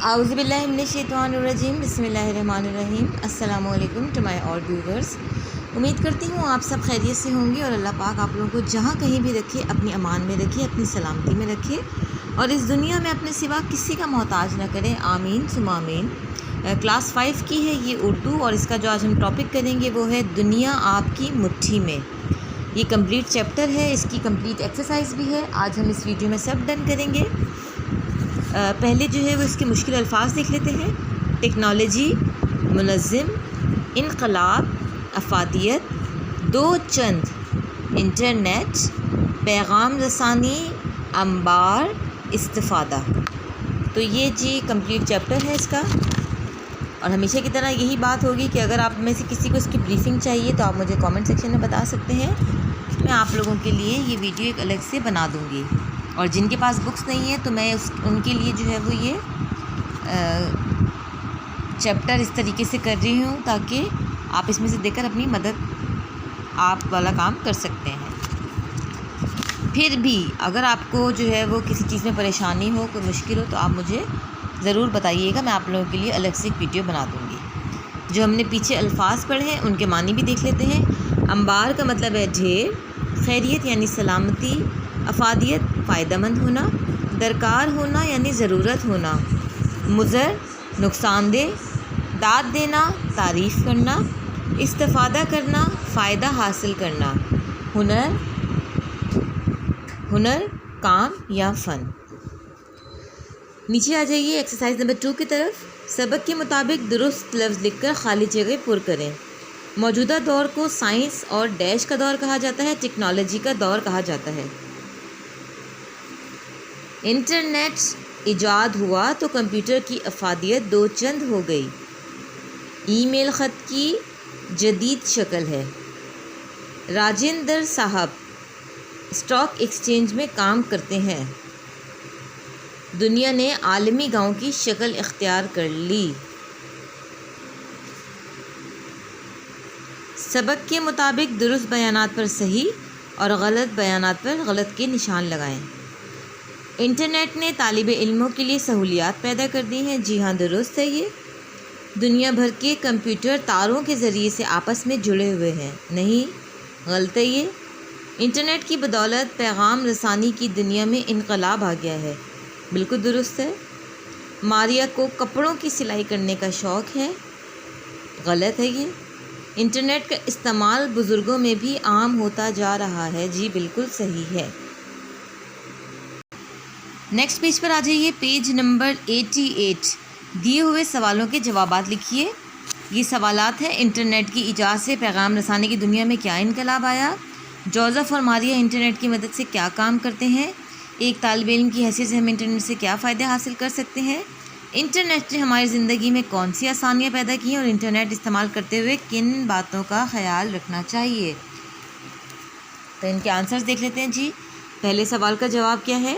اعوذ باللہ من الشیطان الرجیم بسم اللہ الرحمن الرحیم۔ السلام علیکم ٹو مائی آل ویورز۔ امید کرتی ہوں آپ سب خیریت سے ہوں گے اور اللہ پاک آپ لوگوں کو جہاں کہیں بھی رکھے اپنی امان میں رکھے، اپنی سلامتی میں رکھے اور اس دنیا میں اپنے سوا کسی کا محتاج نہ کرے، آمین ثم آمین۔ کلاس 5 کی ہے یہ اردو، اور اس کا جو آج ہم ٹاپک کریں گے وہ ہے دنیا آپ کی مٹھی میں۔ یہ کمپلیٹ چیپٹر ہے، اس کی کمپلیٹ ایکسرسائز بھی ہے، آج ہم اس ویڈیو میں سب ڈن کریں گے۔ پہلے جو ہے وہ اس کے مشکل الفاظ دیکھ لیتے ہیں۔ ٹیکنالوجی، منظم، انقلاب، افادیت، دو چند، انٹرنیٹ، پیغام رسانی، انبار، استفادہ۔ تو یہ جی کمپلیٹ چیپٹر ہے اس کا، اور ہمیشہ کی طرح یہی بات ہوگی کہ اگر آپ میں سے کسی کو اس کی بریفنگ چاہیے تو آپ مجھے کامنٹ سیکشن میں بتا سکتے ہیں، میں آپ لوگوں کے لیے یہ ویڈیو ایک الگ سے بنا دوں گی۔ اور جن کے پاس بکس نہیں ہے تو میں ان کے لیے جو ہے وہ یہ چیپٹر اس طریقے سے کر رہی ہوں تاکہ آپ اس میں سے دیکھ کر اپنی مدد آپ والا کام کر سکتے ہیں۔ پھر بھی اگر آپ کو جو ہے وہ کسی چیز میں پریشانی ہو، کوئی مشکل ہو تو آپ مجھے ضرور بتائیے گا، میں آپ لوگوں کے لیے الگ سے ایک ویڈیو بنا دوں گی۔ جو ہم نے پیچھے الفاظ پڑھے ہیں ان کے معنی بھی دیکھ لیتے ہیں۔ انبار کا مطلب ہے ڈھیر، خیریت یعنی سلامتی، افادیت فائدہ مند ہونا، درکار ہونا یعنی ضرورت ہونا، مضر نقصان دہ، داد دینا تعریف کرنا، استفادہ کرنا فائدہ حاصل کرنا، ہنر کام یا فن۔ نیچے آ جائیے ایکسرسائز نمبر 2 کی طرف۔ سبق کے مطابق درست لفظ لکھ کر خالی جگہ پر کریں۔ موجودہ دور کو سائنس اور ڈیش کا دور کہا جاتا ہے، ٹیکنالوجی کا دور کہا جاتا ہے۔ انٹرنیٹ ایجاد ہوا تو کمپیوٹر کی افادیت دو چند ہو گئی۔ ای میل خط کی جدید شکل ہے۔ راجندر صاحب اسٹاک ایکسچینج میں کام کرتے ہیں۔ دنیا نے عالمی گاؤں کی شکل اختیار کر لی۔ سبق کے مطابق درست بیانات پر صحیح اور غلط بیانات پر غلط کے نشان لگائیں۔ انٹرنیٹ نے طالب علموں کے لیے سہولیات پیدا کر دی ہیں۔ جی ہاں، درست ہے یہ۔ دنیا بھر کے کمپیوٹر تاروں کے ذریعے سے آپس میں جڑے ہوئے ہیں۔ نہیں، غلط ہے یہ۔ انٹرنیٹ کی بدولت پیغام رسانی کی دنیا میں انقلاب آ گیا ہے۔ بالکل درست ہے۔ ماریا کو کپڑوں کی سلائی کرنے کا شوق ہے۔ غلط ہے یہ۔ انٹرنیٹ کا استعمال بزرگوں میں بھی عام ہوتا جا رہا ہے۔ جی بالکل صحیح ہے۔ نیکسٹ پیج پر آ جائیے، پیج نمبر 88۔ دیے ہوئے سوالوں کے جوابات لکھیے۔ یہ سوالات ہیں: انٹرنیٹ کی ایجاد سے پیغام رسانے کی دنیا میں کیا انقلاب آیا؟ جوزف اور ماریا انٹرنیٹ کی مدد سے کیا کام کرتے ہیں؟ ایک طالب علم کی حیثیت سے ہم انٹرنیٹ سے کیا فائدے حاصل کر سکتے ہیں؟ انٹرنیٹ نے ہماری زندگی میں کون سی آسانیاں پیدا کی ہیں اور انٹرنیٹ استعمال کرتے ہوئے کن باتوں کا خیال رکھنا چاہیے؟ تو ان کے آنسرز دیکھ لیتے ہیں جی۔ پہلے سوال کا جواب کیا ہے؟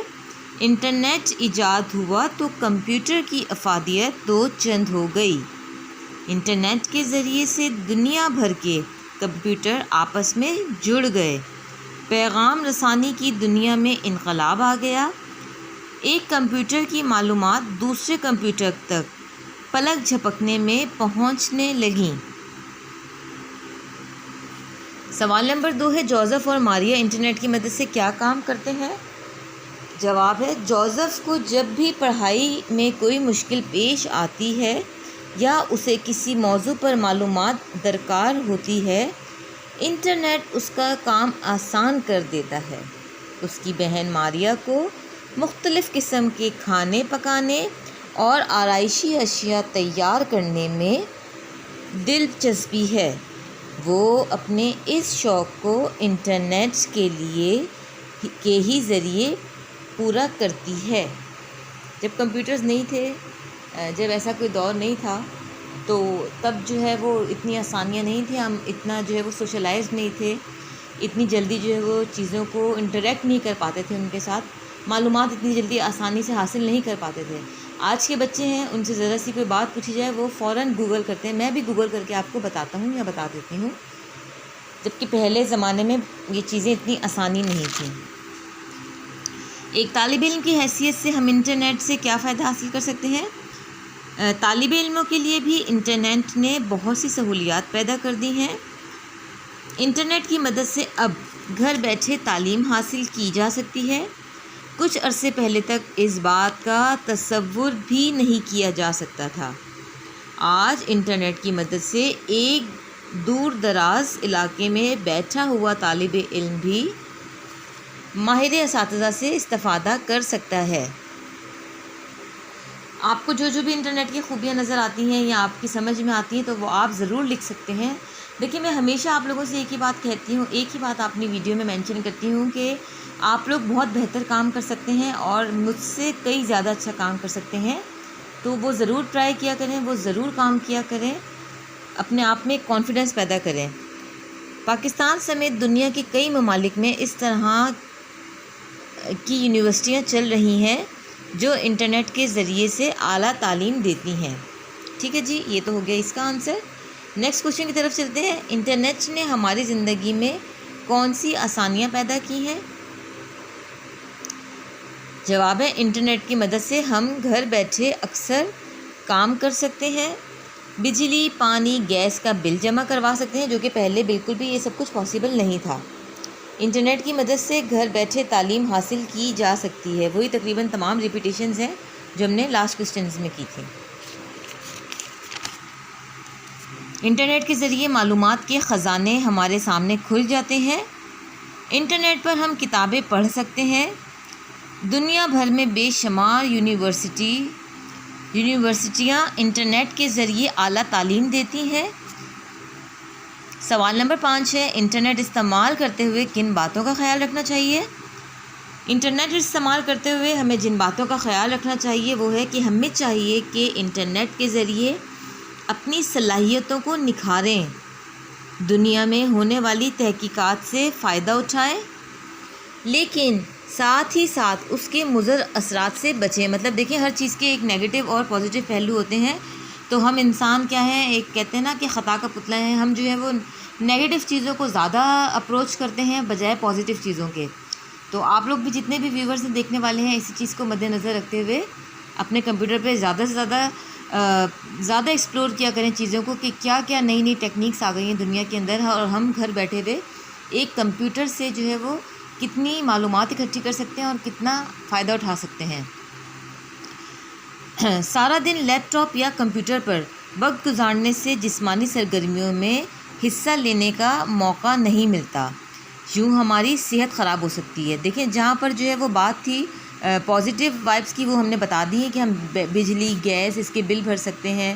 انٹرنیٹ ایجاد ہوا تو کمپیوٹر کی افادیت دو چند ہو گئی۔ انٹرنیٹ کے ذریعے سے دنیا بھر کے کمپیوٹر آپس میں جڑ گئے۔ پیغام رسانی کی دنیا میں انقلاب آ گیا۔ ایک کمپیوٹر کی معلومات دوسرے کمپیوٹر تک پلک جھپکنے میں پہنچنے لگیں۔ سوال نمبر 2 ہے، جوزف اور ماریا انٹرنیٹ کی مدد سے کیا کام کرتے ہیں؟ جواب ہے، جوزف کو جب بھی پڑھائی میں کوئی مشکل پیش آتی ہے یا اسے کسی موضوع پر معلومات درکار ہوتی ہے، انٹرنیٹ اس کا کام آسان کر دیتا ہے۔ اس کی بہن ماریا کو مختلف قسم کے کھانے پکانے اور آرائشی اشیاء تیار کرنے میں دلچسپی ہے۔ وہ اپنے اس شوق کو انٹرنیٹ کے ہی ذریعے پورا کرتی ہے۔ جب کمپیوٹرز نہیں تھے، جب ایسا کوئی دور نہیں تھا تو تب جو ہے وہ اتنی آسانیاں نہیں تھیں، ہم اتنا جو ہے وہ سوشلائزڈ نہیں تھے، اتنی جلدی جو ہے وہ چیزوں کو انٹریکٹ نہیں کر پاتے تھے، ان کے ساتھ معلومات اتنی جلدی آسانی سے حاصل نہیں کر پاتے تھے۔ آج کے بچے ہیں، ان سے ذرا سی کوئی بات پوچھی جائے وہ فوراً گوگل کرتے ہیں۔ میں بھی گوگل کر کے آپ کو بتاتا ہوں یا بتا دیتی ہوں، جبکہ پہلے زمانے میں یہ چیزیں اتنی آسانی نہیں تھیں۔ ایک طالب علم کی حیثیت سے ہم انٹرنیٹ سے کیا فائدہ حاصل کر سکتے ہیں؟ طالب علموں کے لیے بھی انٹرنیٹ نے بہت سی سہولیات پیدا کر دی ہیں۔ انٹرنیٹ کی مدد سے اب گھر بیٹھے تعلیم حاصل کی جا سکتی ہے۔ کچھ عرصے پہلے تک اس بات کا تصور بھی نہیں کیا جا سکتا تھا۔ آج انٹرنیٹ کی مدد سے ایک دور دراز علاقے میں بیٹھا ہوا طالب علم بھی ماہر اساتذہ سے استفادہ کر سکتا ہے۔ آپ کو جو بھی انٹرنیٹ کی خوبیاں نظر آتی ہیں یا آپ کی سمجھ میں آتی ہیں تو وہ آپ ضرور لکھ سکتے ہیں۔ دیکھیے، میں ہمیشہ آپ لوگوں سے ایک ہی بات کہتی ہوں، ایک ہی بات اپنی ویڈیو میں مینشن کرتی ہوں کہ آپ لوگ بہت بہتر کام کر سکتے ہیں اور مجھ سے کئی زیادہ اچھا کام کر سکتے ہیں، تو وہ ضرور ٹرائی کیا کریں، وہ ضرور کام کیا کریں، اپنے آپ میں کانفیڈنس پیدا کریں۔ پاکستان سمیت دنیا کے کئی ممالک میں اس طرح کی یونیورسٹیاں چل رہی ہیں جو انٹرنیٹ کے ذریعے سے اعلیٰ تعلیم دیتی ہیں۔ ٹھیک ہے جی، یہ تو ہو گیا اس کا آنسر۔ نیکسٹ کوشچن کی طرف چلتے ہیں۔ انٹرنیٹ نے ہماری زندگی میں کون سی آسانیاں پیدا کی ہیں؟ جواب ہے، انٹرنیٹ کی مدد سے ہم گھر بیٹھے اکثر کام کر سکتے ہیں۔ بجلی، پانی، گیس کا بل جمع کروا سکتے ہیں، جو کہ پہلے بالکل بھی یہ سب کچھ پاسبل نہیں تھا۔ انٹرنیٹ کی مدد سے گھر بیٹھے تعلیم حاصل کی جا سکتی ہے۔ وہی تقریباً تمام ریپیٹیشنز ہیں جو ہم نے لاسٹ کوسچنز میں کی تھی۔ انٹرنیٹ کے ذریعے معلومات کے خزانے ہمارے سامنے کھل جاتے ہیں۔ انٹرنیٹ پر ہم کتابیں پڑھ سکتے ہیں۔ دنیا بھر میں بے شمار یونیورسٹیاں انٹرنیٹ کے ذریعے اعلیٰ تعلیم دیتی ہیں۔ سوال نمبر 5 ہے، انٹرنیٹ استعمال کرتے ہوئے کن باتوں کا خیال رکھنا چاہیے؟ انٹرنیٹ استعمال کرتے ہوئے ہمیں جن باتوں کا خیال رکھنا چاہیے وہ ہے کہ ہمیں چاہیے کہ انٹرنیٹ کے ذریعے اپنی صلاحیتوں کو نکھاریں، دنیا میں ہونے والی تحقیقات سے فائدہ اٹھائیں، لیکن ساتھ ہی ساتھ اس کے مضر اثرات سے بچیں۔ مطلب دیکھیں، ہر چیز کے ایک نیگیٹو اور پازیٹیو پہلو ہوتے ہیں، تو ہم انسان کیا ہیں، ایک کہتے ہیں نا کہ خطا کا پتلا ہے، ہم جو ہے وہ نیگیٹو چیزوں کو زیادہ اپروچ کرتے ہیں بجائے پازیٹیو چیزوں کے۔ تو آپ لوگ بھی جتنے بھی ویورز دیکھنے والے ہیں، اسی چیز کو مد نظر رکھتے ہوئے اپنے کمپیوٹر پہ زیادہ سے زیادہ ایکسپلور کیا کریں چیزوں کو کہ کیا کیا نئی نئی ٹیکنیکس آ گئی ہیں دنیا کے اندر، اور ہم گھر بیٹھے ہوئے ایک کمپیوٹر سے جو ہے وہ کتنی معلومات اکٹھی کر سکتے ہیں اور کتنا فائدہ اٹھا سکتے ہیں۔ سارا دن لیپ ٹاپ یا کمپیوٹر پر وقت گزارنے سے جسمانی سرگرمیوں میں حصہ لینے کا موقع نہیں ملتا، یوں ہماری صحت خراب ہو سکتی ہے۔ دیکھیں، جہاں پر جو ہے وہ بات تھی پازیٹیو وائبس کی، وہ ہم نے بتا دی ہے کہ ہم بجلی، گیس، اس کے بل بھر سکتے ہیں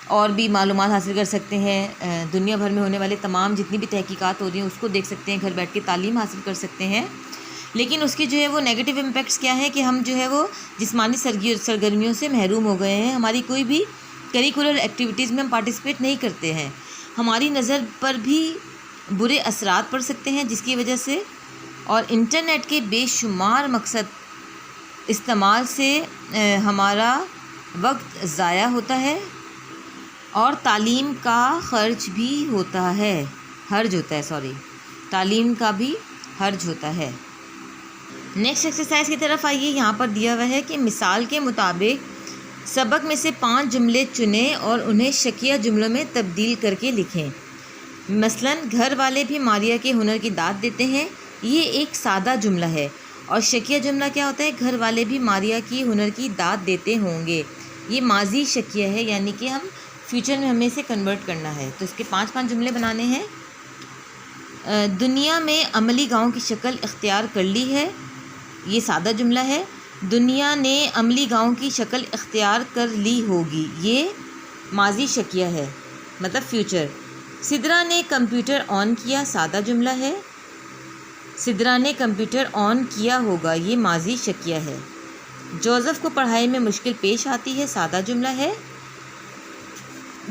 اور بھی معلومات حاصل کر سکتے ہیں، دنیا بھر میں ہونے والے تمام جتنی بھی تحقیقات ہو رہی ہیں اس کو دیکھ سکتے ہیں، گھر بیٹھ کے تعلیم حاصل کر سکتے ہیں۔ لیکن اس کے جو ہے وہ نیگیٹو امپیکٹس کیا ہے کہ ہم جو ہے وہ جسمانی سرگرمیوں سے محروم ہو گئے ہیں، ہماری کوئی بھی کریکولر ایکٹیویٹیز میں ہم پارٹیسپیٹ نہیں کرتے ہیں، ہماری نظر پر بھی برے اثرات پڑ سکتے ہیں جس کی وجہ سے، اور انٹرنیٹ کے بے شمار مقصد استعمال سے ہمارا وقت ضائع ہوتا ہے اور تعلیم کا حرج ہوتا ہے۔ تعلیم کا بھی حرج ہوتا ہے۔ نیکسٹ ایکسرسائز کی طرف آئیے۔ یہاں پر دیا ہوا ہے کہ مثال کے مطابق سبق میں سے 5 جملے چنیں اور انہیں شکیہ جملوں میں تبدیل کر کے لکھیں۔ مثلاً، گھر والے بھی ماریا کے ہنر کی داد دیتے ہیں، یہ ایک سادہ جملہ ہے، اور شکیہ جملہ کیا ہوتا ہے؟ گھر والے بھی ماریا کی ہنر کی داد دیتے ہوں گے، یہ ماضی شکیہ ہے، یعنی کہ ہم فیوچر میں ہمیں اسے کنورٹ کرنا ہے، تو اس کے 5 جملے بنانے ہیں۔ دنیا میں عملی گاؤں کی شکل اختیار کر لی ہے، یہ سادہ جملہ ہے۔ دنیا نے عملی گاؤں کی شکل اختیار کر لی ہوگی، یہ ماضی شکیہ ہے، مطلب فیوچر۔ سدرا نے کمپیوٹر آن کیا، سادہ جملہ ہے۔ سدرا نے کمپیوٹر آن کیا ہوگا، یہ ماضی شکیہ ہے۔ جوزف کو پڑھائی میں مشکل پیش آتی ہے، سادہ جملہ ہے۔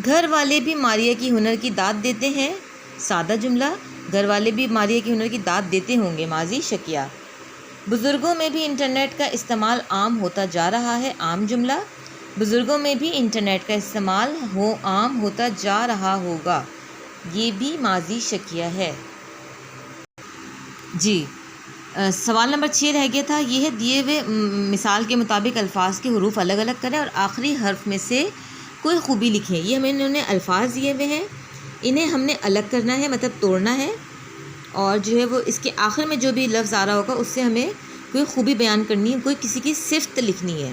گھر والے بھی ماریا کی ہنر کی داد دیتے ہیں، سادہ جملہ۔ گھر والے بھی ماریا کی ہنر کی داد دیتے ہوں گے، ماضی شکیہ۔ بزرگوں میں بھی انٹرنیٹ کا استعمال عام ہوتا جا رہا ہے، عام جملہ۔ بزرگوں میں بھی انٹرنیٹ کا استعمال عام ہوتا جا رہا ہوگا، یہ بھی ماضی شکیہ ہے۔ جی، سوال نمبر 6 رہ گیا تھا، یہ ہے دیے ہوئے مثال کے مطابق الفاظ کے حروف الگ الگ کریں اور آخری حرف میں سے کوئی خوبی لکھیں۔ یہ ہمیں انہوں نے الفاظ دیے ہوئے ہیں، انہیں ہم نے الگ کرنا ہے، مطلب توڑنا ہے، اور جو ہے وہ اس کے آخر میں جو بھی لفظ آ رہا ہوگا اس سے ہمیں کوئی خوبی بیان کرنی ہے، کوئی کسی کی صفت لکھنی ہے۔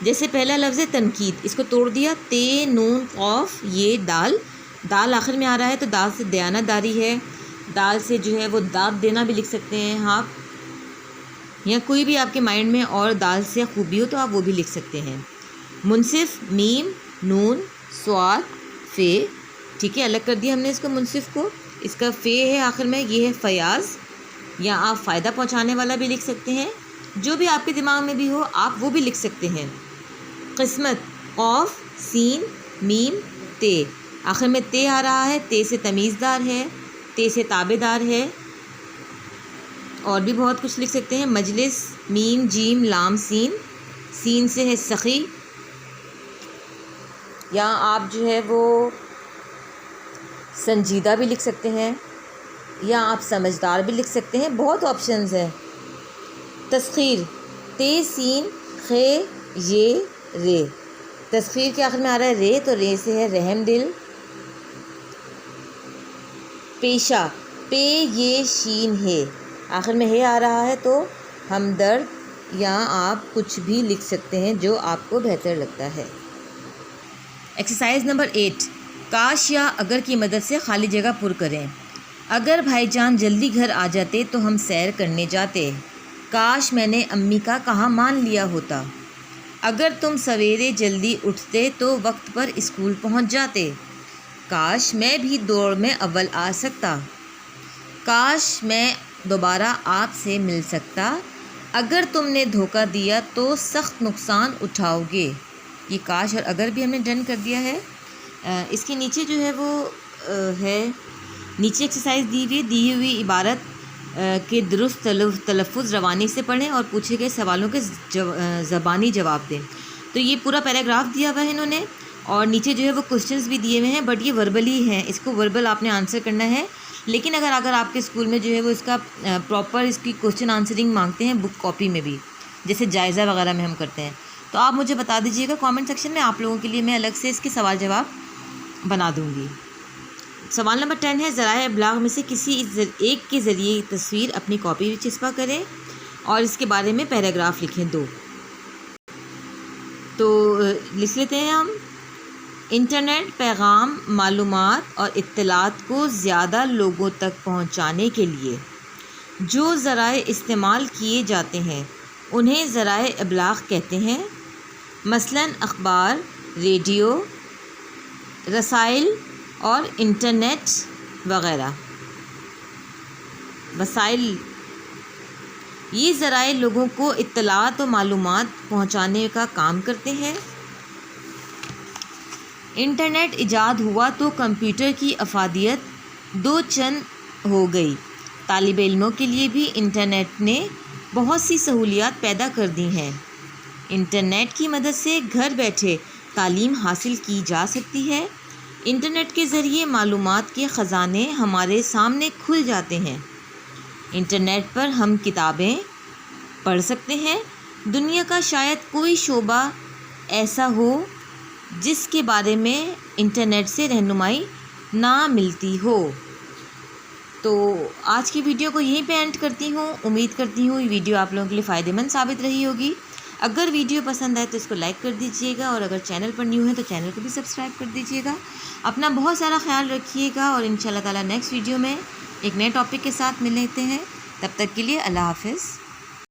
جیسے پہلا لفظ ہے تنقید، اس کو توڑ دیا، تے نون قاف یہ دال، دال آخر میں آ رہا ہے تو دال سے دیانت داری ہے، دال سے جو ہے وہ داد دینا بھی لکھ سکتے ہیں آپ، یا کوئی بھی آپ کے مائنڈ میں اور دال سے خوبی ہو تو آپ وہ بھی لکھ سکتے ہیں۔ منصف، میم نون صاد فے، ٹھیک ہے، الگ کر دیا ہم نے اس کو منصف کو، اس کا فے ہے آخر میں، یہ ہے فیاض، یا آپ فائدہ پہنچانے والا بھی لکھ سکتے ہیں، جو بھی آپ کے دماغ میں بھی ہو آپ وہ بھی لکھ سکتے ہیں۔ قسمت، قاف سین میم تے، آخر میں تے آ رہا ہے، تے سے تمیز دار ہے، تے سے تابع دار ہے، اور بھی بہت کچھ لکھ سکتے ہیں۔ مجلس، میم جیم لام سین، سین سے ہے سخی، یا آپ جو ہے وہ سنجیدہ بھی لکھ سکتے ہیں، یا آپ سمجھدار بھی لکھ سکتے ہیں، بہت آپشنز ہیں۔ تسخیر، تے سین خے یہ رے، تسخیر کے آخر میں آ رہا ہے رے تو رے سے ہے رحم دل۔ پیشہ، پے یہ شین ہے، آخر میں ہے آ رہا ہے تو ہمدرد، یا آپ کچھ بھی لکھ سکتے ہیں جو آپ کو بہتر لگتا ہے۔ ایکسرسائز نمبر 8، کاش یا اگر کی مدد سے خالی جگہ پر کریں۔ اگر بھائی جان جلدی گھر آ جاتے تو ہم سیر کرنے جاتے، کاش میں نے امی کا کہا مان لیا ہوتا۔ اگر تم سویرے جلدی اٹھتے تو وقت پر اسکول پہنچ جاتے، کاش میں بھی دوڑ میں اول آ سکتا، کاش میں دوبارہ آپ سے مل سکتا، اگر تم نے دھوکہ دیا تو سخت نقصان اٹھاؤ گے۔ یہ کاش اور اگر بھی ہم نے ڈن کر دیا ہے۔ اس کے نیچے جو ہے وہ ہے، نیچے ایکسرسائز دی ہوئی عبارت کے درست تلفظ روانی سے پڑھیں اور پوچھے گئے سوالوں کے زبانی جواب دیں۔ تو یہ پورا پیراگراف دیا ہوا ہے انہوں نے، اور نیچے جو ہے وہ کوسچنز بھی دیے ہوئے ہیں، بٹ یہ وربلی ہیں، اس کو وربل آپ نے آنسر کرنا ہے۔ لیکن اگر آپ کے اسکول میں جو ہے وہ اس کا پراپر اس کی کوسچن آنسرنگ مانگتے ہیں بک کاپی میں بھی، جیسے جائزہ وغیرہ میں ہم کرتے ہیں، تو آپ مجھے بتا دیجیے گا کامنٹ سیکشن میں، آپ لوگوں کے لیے میں الگ سے اس کے سوال جواب بنا دوں گی۔ سوال نمبر 10 ہے، ذرائع ابلاغ میں سے کسی ایک کے ذریعے تصویر اپنی کاپی میں چسپاں کریں اور اس کے بارے میں پیراگراف لکھیں 2۔ تو لکھ لیتے ہیں ہم۔ انٹرنیٹ پیغام، معلومات اور اطلاعات کو زیادہ لوگوں تک پہنچانے کے لیے جو ذرائع استعمال کیے جاتے ہیں انہیں ذرائع ابلاغ کہتے ہیں، مثلاً اخبار، ریڈیو، رسائل اور انٹرنیٹ وغیرہ۔ وسائل، یہ ذرائع لوگوں کو اطلاعات و معلومات پہنچانے کا کام کرتے ہیں۔ انٹرنیٹ ایجاد ہوا تو کمپیوٹر کی افادیت دو چند ہو گئی۔ طالب علموں کے لیے بھی انٹرنیٹ نے بہت سی سہولیات پیدا کر دی ہیں۔ انٹرنیٹ کی مدد سے گھر بیٹھے تعلیم حاصل کی جا سکتی ہے۔ انٹرنیٹ کے ذریعے معلومات کے خزانے ہمارے سامنے کھل جاتے ہیں۔ انٹرنیٹ پر ہم کتابیں پڑھ سکتے ہیں۔ دنیا کا شاید کوئی شعبہ ایسا ہو جس کے بارے میں انٹرنیٹ سے رہنمائی نہ ملتی ہو۔ تو آج کی ویڈیو کو یہیں پہ اینڈ کرتی ہوں۔ امید کرتی ہوں یہ ویڈیو آپ لوگوں کے لیے فائدہ مند ثابت رہی ہوگی۔ اگر ویڈیو پسند آئے تو اس کو لائک کر دیجیے گا، اور اگر چینل پر نیو ہے تو چینل کو بھی سبسکرائب کر دیجیے گا۔ اپنا بہت سارا خیال رکھیے گا، اور انشاءاللہ تعالیٰ نیکسٹ ویڈیو میں ایک نئے ٹاپک کے ساتھ ملتے ہیں۔ تب تک کے لیے اللہ حافظ۔